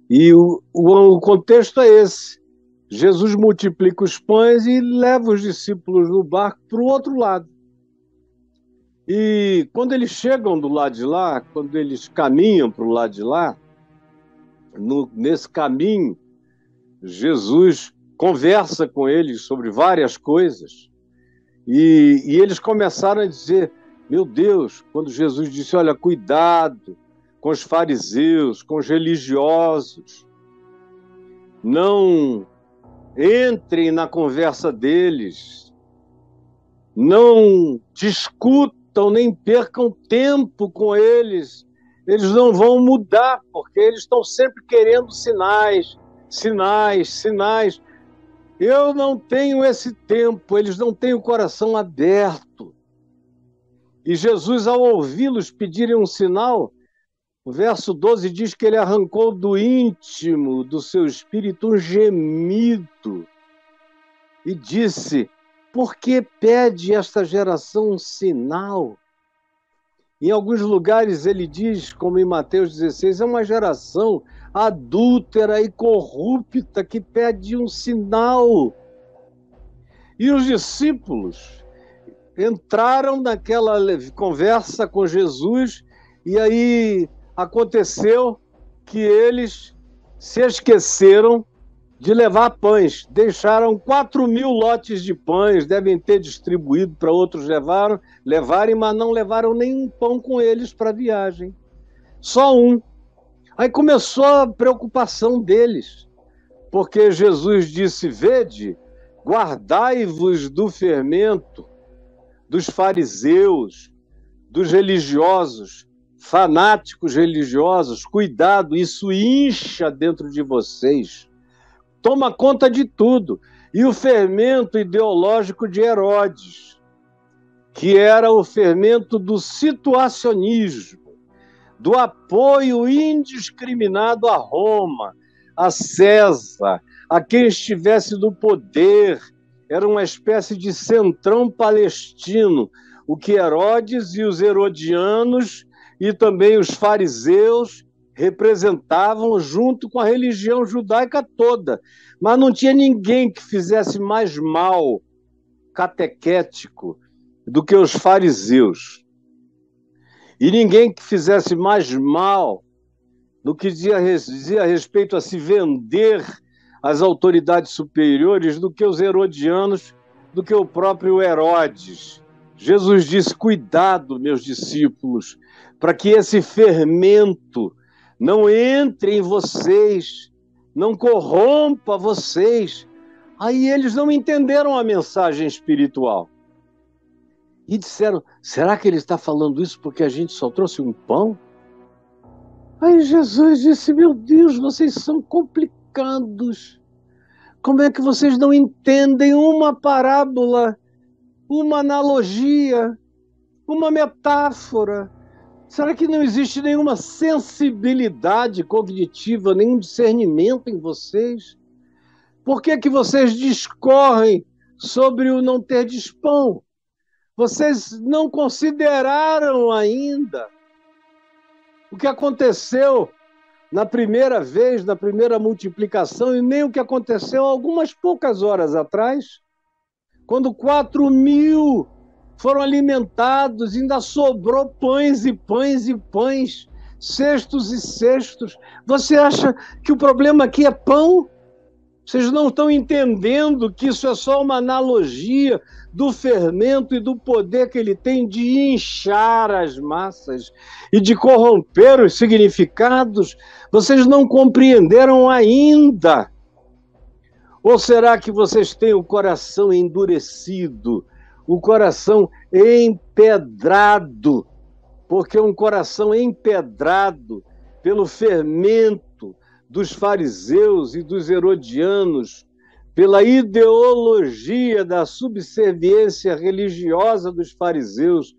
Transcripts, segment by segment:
E o contexto é esse. Jesus multiplica os pães e leva os discípulos no barco para o outro lado. E quando eles chegam do lado de lá, quando eles caminham para o lado de lá, nesse caminho, Jesus conversa com eles sobre várias coisas. E eles começaram a dizer: meu Deus, quando Jesus disse: olha, cuidado com os fariseus, com os religiosos, não entrem na conversa deles, não discutam nem percam tempo com eles, eles não vão mudar, porque eles estão sempre querendo sinais, sinais, sinais. Eu não tenho esse tempo, eles não têm o coração aberto. E Jesus, ao ouvi-los pedirem um sinal, o verso 12 diz que ele arrancou do íntimo do seu espírito um gemido e disse: por que pede esta geração um sinal? Em alguns lugares ele diz, como em Mateus 16, é uma geração adúltera e corrupta que pede um sinal. E os discípulos entraram naquela conversa com Jesus e aí aconteceu que eles se esqueceram de levar pães. Deixaram 4.000 lotes de pães, devem ter distribuído para outros levarem, mas não levaram nenhum pão com eles para a viagem. Só um. Aí começou a preocupação deles, porque Jesus disse: vede, guardai-vos do fermento dos fariseus, dos religiosos, fanáticos religiosos. Cuidado, isso incha dentro de vocês. Toma conta de tudo. E o fermento ideológico de Herodes, que era o fermento do situacionismo, do apoio indiscriminado a Roma, a César, a quem estivesse no poder. Era uma espécie de centrão palestino, o que Herodes e os herodianos e também os fariseus representavam junto com a religião judaica toda. Mas não tinha ninguém que fizesse mais mal catequético do que os fariseus. E ninguém que fizesse mais mal no que dizia a respeito a se vender às autoridades superiores do que os herodianos, do que o próprio Herodes. Jesus disse: cuidado, meus discípulos, para que esse fermento não entre em vocês, não corrompa vocês. Aí eles não entenderam a mensagem espiritual. E disseram: será que ele está falando isso porque a gente só trouxe um pão? Aí Jesus disse: meu Deus, vocês são complicados. Como é que vocês não entendem uma parábola, uma analogia, uma metáfora? Será que não existe nenhuma sensibilidade cognitiva, nenhum discernimento em vocês? Por que que vocês discorrem sobre o não ter pão? Vocês não consideraram ainda o que aconteceu na primeira vez, na primeira multiplicação, e nem o que aconteceu algumas poucas horas atrás, quando 4.000 foram alimentados, ainda sobrou pães e pães e pães, cestos e cestos. Você acha que o problema aqui é pão? Vocês não estão entendendo que isso é só uma analogia do fermento e do poder que ele tem de inchar as massas e de corromper os significados? Vocês não compreenderam ainda? Ou será que vocês têm o coração endurecido, o coração empedrado? Porque um coração empedrado pelo fermento dos fariseus e dos herodianos, pela ideologia da subserviência religiosa dos fariseus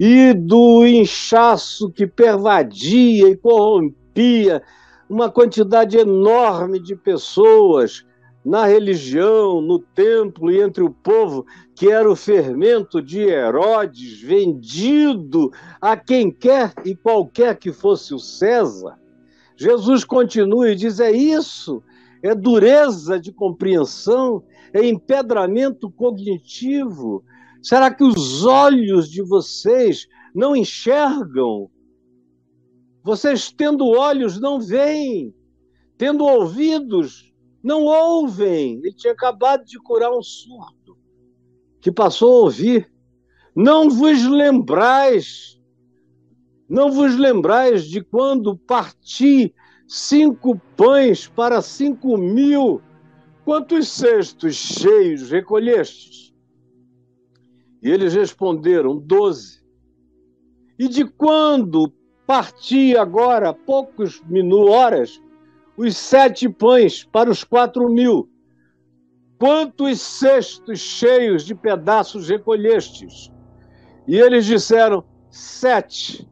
e do inchaço que pervadia e corrompia uma quantidade enorme de pessoas na religião, no templo e entre o povo, que era o fermento de Herodes, vendido a quem quer e qualquer que fosse o César. Jesus continua e diz: é isso, é dureza de compreensão, é empedramento cognitivo. Será que os olhos de vocês não enxergam? Vocês, tendo olhos, não veem, tendo ouvidos, não ouvem. Ele tinha acabado de curar um surdo, que passou a ouvir. Não vos lembrais de quando parti 5 pães para 5.000, quantos cestos cheios recolhestes? E eles responderam: 12. E de quando parti agora, há poucos horas, os 7 pães para os 4.000, quantos cestos cheios de pedaços recolhestes? E eles disseram: 7.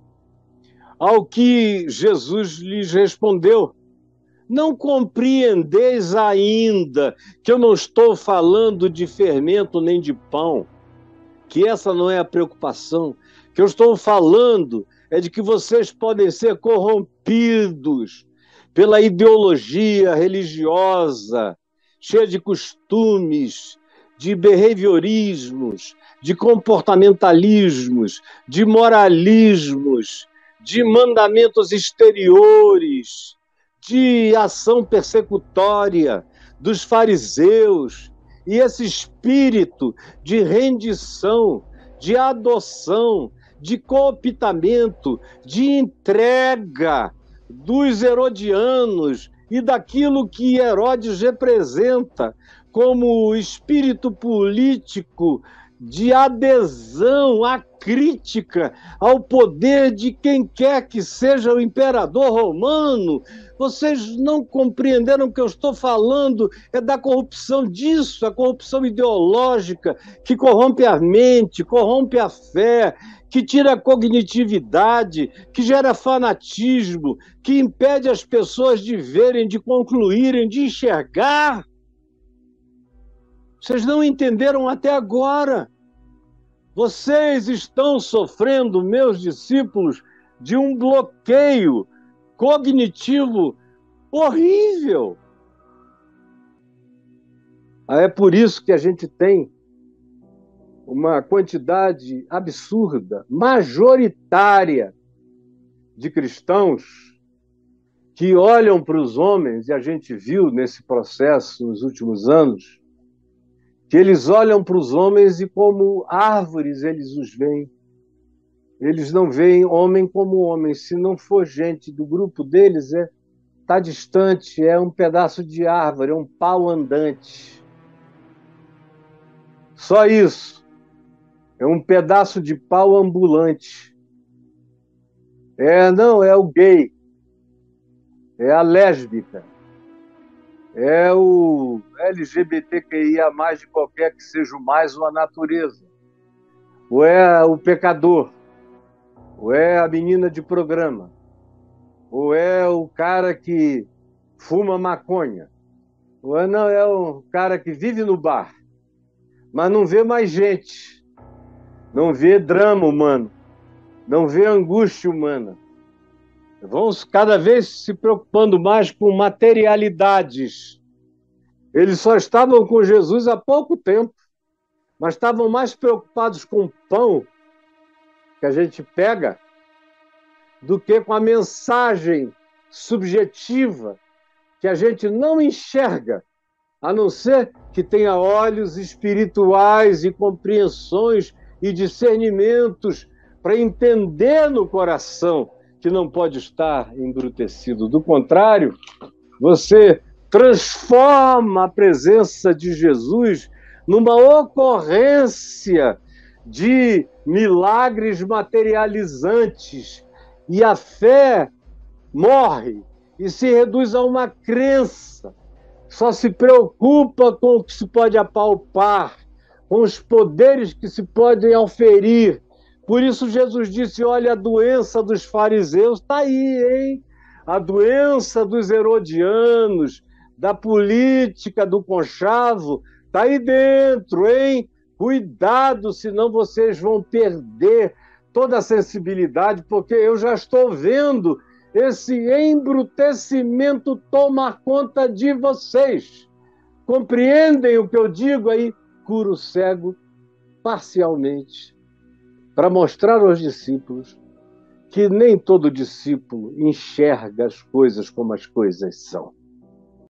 Ao que Jesus lhes respondeu: não compreendeis ainda que eu não estou falando de fermento nem de pão, que essa não é a preocupação. Que eu estou falando é de que vocês podem ser corrompidos pela ideologia religiosa, cheia de costumes, de behaviorismos, de comportamentalismos, de moralismos, de mandamentos exteriores, de ação persecutória dos fariseus, e esse espírito de rendição, de adoção, de cooptamento, de entrega dos herodianos e daquilo que Herodes representa como espírito político de adesão à crítica ao poder de quem quer que seja o imperador romano. Vocês não compreenderam que eu estou falando é da corrupção disso, a corrupção ideológica que corrompe a mente, corrompe a fé, que tira a cognitividade, que gera fanatismo, que impede as pessoas de verem, de concluírem, de enxergar. Vocês não entenderam até agora. Vocês estão sofrendo, meus discípulos, de um bloqueio cognitivo horrível. É por isso que a gente tem uma quantidade absurda, majoritária, de cristãos que olham para os homens, e a gente viu nesse processo nos últimos anos, que eles olham para os homens e como árvores eles os veem. Eles não veem homem como homem. Se não for gente do grupo deles, está distante, é um pedaço de árvore, é um pau andante. Só isso. É um pedaço de pau ambulante. Não, é o gay. É a lésbica. É o LGBTQIA+, de qualquer que seja o mais, ou a natureza. Ou é o pecador. Ou é a menina de programa. Ou é o cara que fuma maconha. Ou é o cara que vive no bar, mas não vê mais gente. Não vê drama humano. Não vê angústia humana. Vão cada vez se preocupando mais com materialidades. Eles só estavam com Jesus há pouco tempo, mas estavam mais preocupados com o pão que a gente pega do que com a mensagem subjetiva que a gente não enxerga, a não ser que tenha olhos espirituais e compreensões e discernimentos para entender no coração que não pode estar embrutecido. Do contrário, você transforma a presença de Jesus numa ocorrência de milagres materializantes, e a fé morre e se reduz a uma crença. Só se preocupa com o que se pode apalpar, com os poderes que se podem auferir. Por isso Jesus disse: olha, a doença dos fariseus está aí, hein? A doença dos herodianos, da política, do conchavo, está aí dentro, hein? Cuidado, senão vocês vão perder toda a sensibilidade, porque eu já estou vendo esse embrutecimento toma conta de vocês. Compreendem o que eu digo aí? Cura o cego parcialmente, para mostrar aos discípulos que nem todo discípulo enxerga as coisas como as coisas são.